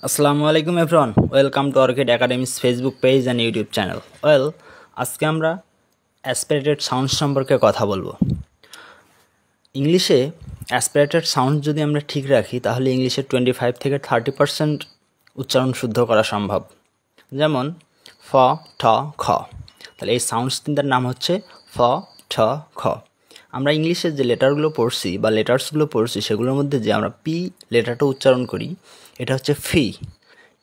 আসসালামু আলাইকুম everyone, welcome to Orchid Academy's Facebook page and YouTube channel. আজকে আমরা অ্যাসপিরেটেড সাউন্ড সম্পর্কে কথা বলবো। ইংলিশে অ্যাসপিরেটেড সাউন্ড যদি আমরা ঠিক রাখি তাহলে ইংলিশে 25 থেকে 30% উচ্চারণ শুদ্ধ করা সম্ভব। যেমন ফ, ঠ, খ। তাহলে এই সাউন্ডস তিনটার নাম হচ্ছে ফ, ঠ, খ। আমরা ইংলিশে যে লেটারগুলো পড়ছি বা লেটার্সগুলো পড়ছি সেগুলোর মধ্যে যে আমরা পি লেটারটা উচ্চারণ করি এটা হচ্ছে ফি,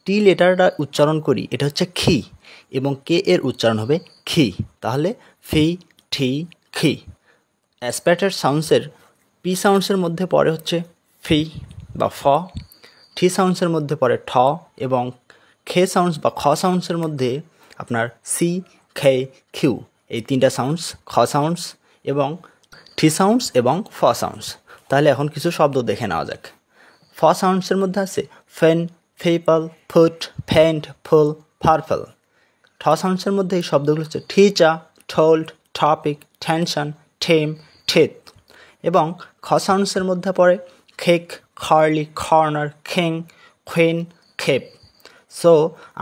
টি লেটারটা উচ্চারণ করি এটা হচ্ছে খি, এবং কে এর উচ্চারণ হবে খি। তাহলে ফি, ঠি, খি। অ্যাসপিরেটেড সাউন্ডসের পি সাউন্ডসের মধ্যে পড়ে হচ্ছে ফি বা ফ, ঠি সাউন্ডসের মধ্যে পড়ে ঠ, এবং খে সাউন্ডস বা খ সাউন্ডসের মধ্যে আপনার সি, খে, কিউ। এই তিনটা সাউন্ডস খ সাউন্ডস এবং ঠি সাউন্ডস এবং ফ সাউন্ডস। তাহলে এখন কিছু শব্দ দেখে নেওয়া যাক। ফ সাউন্ডসের মধ্যে আছে ফেন, ফেপল, ফুট, ফেন্ট, ফুল, পার্পল। ঠ সাউন্ডসের মধ্যে এই শব্দগুলো হচ্ছে টিচা, টোল্ড, টপিক, টেনশন, টেম, টিথ। এবং খ সাউন্ডসের মধ্যে পড়ে খেক, খার্লি, কর্নার, খেং, খুইন, খেপ। সো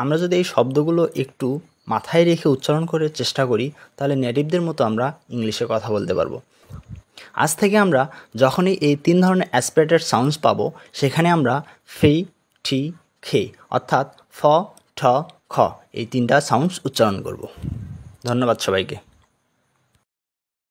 আমরা যদি এই শব্দগুলো একটু মাথায় রেখে উচ্চারণ করে চেষ্টা করি তাহলে নেটিভদের মতো আমরা ইংলিশে কথা বলতে পারবো। আজ থেকে আমরা যখনই এই তিন ধরনের অ্যাসপিরেটেড সাউন্ডস পাবো সেখানে আমরা ফি, টি, খে অর্থাৎ ফ, ঠ, খ এই তিনটা সাউন্ডস উচ্চারণ করব। ধন্যবাদ সবাইকে।